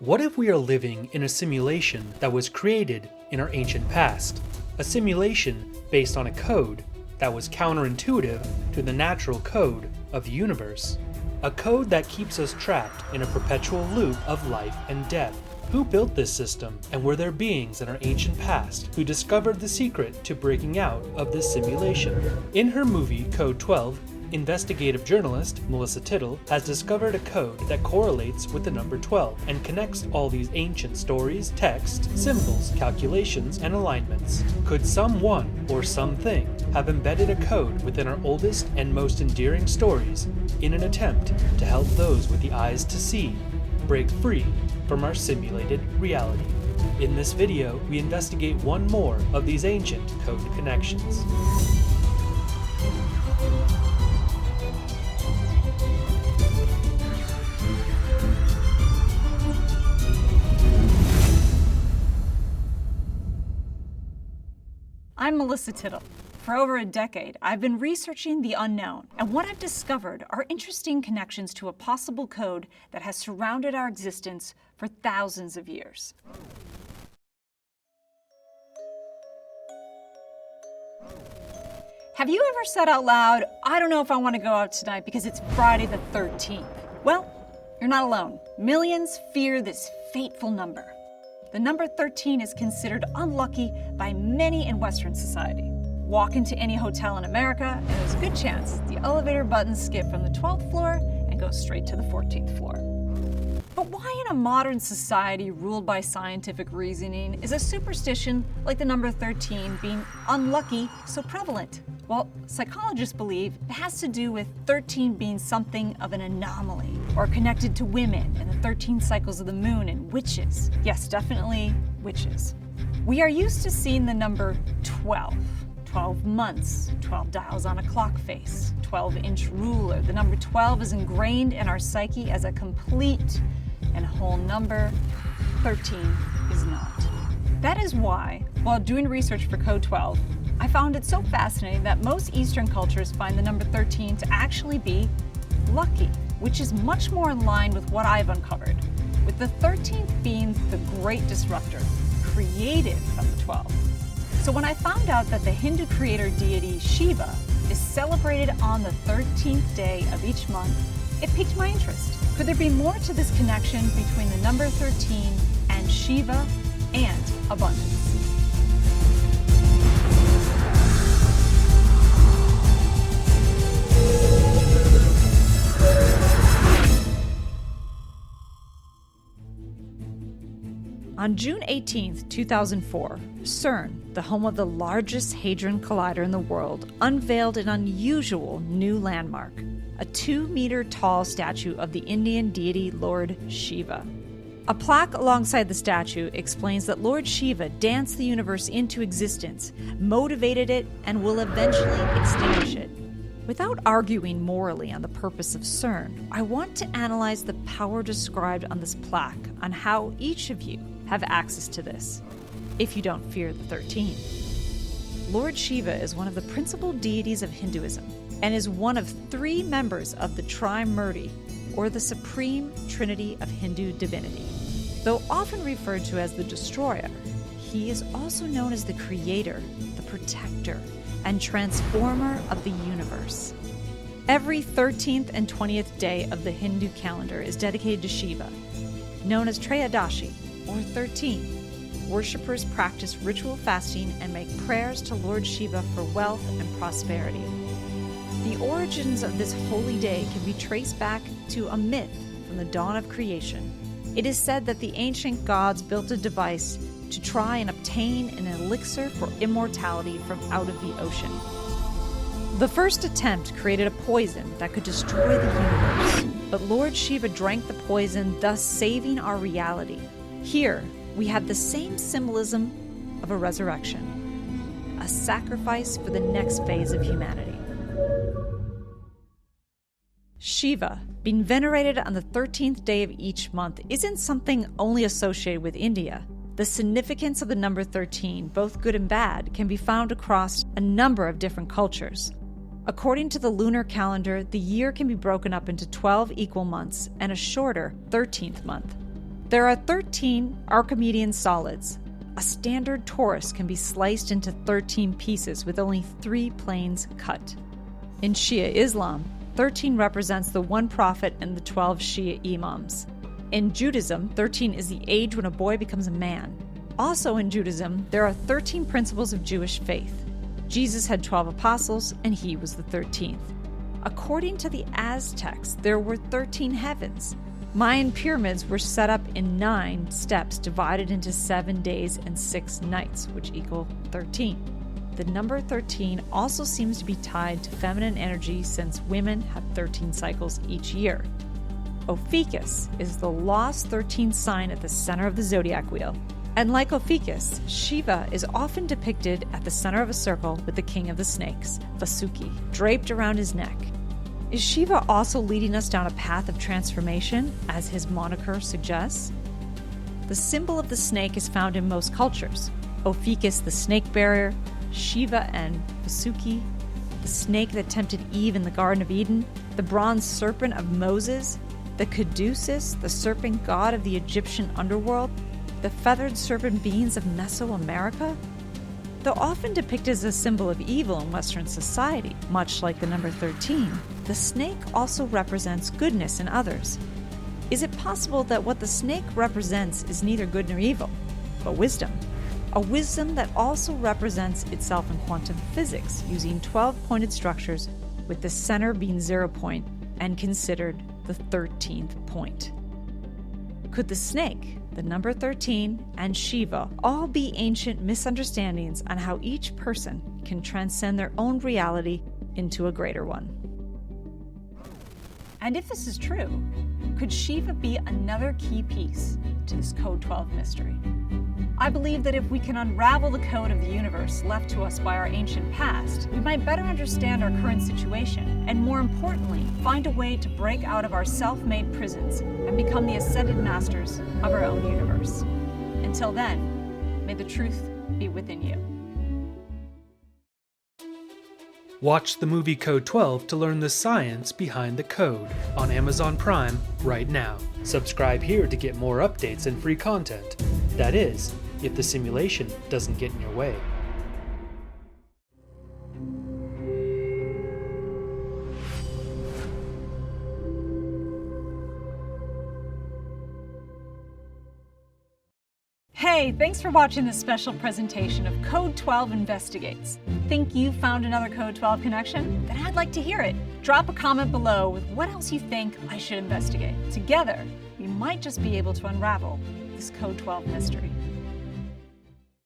What if we are living in a simulation that was created in our ancient past? A simulation based on a code that was counterintuitive to the natural code of the universe. A code that keeps us trapped in a perpetual loop of life and death. Who built this system, and were there beings in our ancient past who discovered the secret to breaking out of this simulation? In her movie Code 12, investigative journalist Melissa Tittl has discovered a code that correlates with the number 12 and connects all these ancient stories, texts, symbols, calculations, and alignments. Could someone or something have embedded a code within our oldest and most endearing stories in an attempt to help those with the eyes to see break free from our simulated reality? In this video, we investigate one more of these ancient code connections. I'm Melissa Tittl. For over a decade, I've been researching the unknown, and what I've discovered are interesting connections to a possible code that has surrounded our existence for thousands of years. Have you ever said out loud, "I don't know if I want to go out tonight because it's Friday the 13th"? Well, you're not alone. Millions fear this fateful number. The number 13 is considered unlucky by many in Western society. Walk into any hotel in America, and there's a good chance the elevator buttons skip from the 12th floor and go straight to the 14th floor. But why in a modern society ruled by scientific reasoning is a superstition like the number 13 being unlucky so prevalent? Well, psychologists believe it has to do with 13 being something of an anomaly, or connected to women and the 13 cycles of the moon and witches. Yes, definitely witches. We are used to seeing the number 12. 12 months, 12 dials on a clock face, 12-inch ruler. The number 12 is ingrained in our psyche as a complete and whole number. 13 is not. That is why, while doing research for Code 12, I found it so fascinating that most Eastern cultures find the number 13 to actually be lucky, which is much more in line with what I've uncovered, with the 13th being the great disruptor, created from the 12. So when I found out that the Hindu creator deity Shiva is celebrated on the 13th day of each month, it piqued my interest. Could there be more to this connection between the number 13 and Shiva and abundance? On June 18, 2004, CERN, the home of the largest Hadron Collider in the world, unveiled an unusual new landmark, a 2-meter-tall statue of the Indian deity Lord Shiva. A plaque alongside the statue explains that Lord Shiva danced the universe into existence, motivated it, and will eventually extinguish it. Without arguing morally on the purpose of CERN, I want to analyze the power described on this plaque on how each of you have access to this, if you don't fear the 13. Lord Shiva is one of the principal deities of Hinduism and is one of 3 members of the Trimurti, or the Supreme Trinity of Hindu divinity. Though often referred to as the Destroyer, he is also known as the Creator, the Protector, and Transformer of the universe. Every 13th and 20th day of the Hindu calendar is dedicated to Shiva, known as Trayodashi, or 13. Worshippers practice ritual fasting and make prayers to Lord Shiva for wealth and prosperity. The origins of this holy day can be traced back to a myth from the dawn of creation. It is said that the ancient gods built a device to try and obtain an elixir for immortality from out of the ocean. The first attempt created a poison that could destroy the universe, but Lord Shiva drank the poison, thus saving our reality. Here, we have the same symbolism of a resurrection, a sacrifice for the next phase of humanity. Shiva, being venerated on the 13th day of each month, isn't something only associated with India. The significance of the number 13, both good and bad, can be found across a number of different cultures. According to the lunar calendar, the year can be broken up into 12 equal months and a shorter 13th month. There are 13 Archimedean solids. A standard torus can be sliced into 13 pieces with only 3 planes cut. In Shia Islam, 13 represents the one prophet and the 12 Shia imams. In Judaism, 13 is the age when a boy becomes a man. Also in Judaism, there are 13 principles of Jewish faith. Jesus had 12 apostles, and he was the 13th. According to the Aztecs, there were 13 heavens. Mayan pyramids were set up in 9 steps divided into 7 days and 6 nights, which equal 13. The number 13 also seems to be tied to feminine energy since women have 13 cycles each year. Ophiuchus is the lost 13th sign at the center of the zodiac wheel. And like Ophiuchus, Shiva is often depicted at the center of a circle with the king of the snakes, Vasuki, draped around his neck. Is Shiva also leading us down a path of transformation, as his moniker suggests? The symbol of the snake is found in most cultures. Ophiuchus, the snake barrier, Shiva and Vasuki, the snake that tempted Eve in the Garden of Eden, the bronze serpent of Moses, the Caduceus, the serpent god of the Egyptian underworld, the feathered serpent beings of Mesoamerica. Though often depicted as a symbol of evil in Western society, much like the number 13, the snake also represents goodness in others. Is it possible that what the snake represents is neither good nor evil, but wisdom? A wisdom that also represents itself in quantum physics, using 12-pointed structures, with the center being 0 point and considered the 13th point. Could the snake, the number 13, and Shiva all be ancient misunderstandings on how each person can transcend their own reality into a greater one? And if this is true, could Shiva be another key piece to this Code 12 mystery? I believe that if we can unravel the code of the universe left to us by our ancient past, we might better understand our current situation, and more importantly, find a way to break out of our self-made prisons and become the ascended masters of our own universe. Until then, may the truth be within you. Watch the movie Code 12 to learn the science behind the code on Amazon Prime right now. Subscribe here to get more updates and free content. That is, if the simulation doesn't get in your way. Hey, thanks for watching this special presentation of Code 12 Investigates. Think you found another Code 12 connection? Then I'd like to hear it. Drop a comment below with what else you think I should investigate. Together, we might just be able to unravel this Code 12 mystery.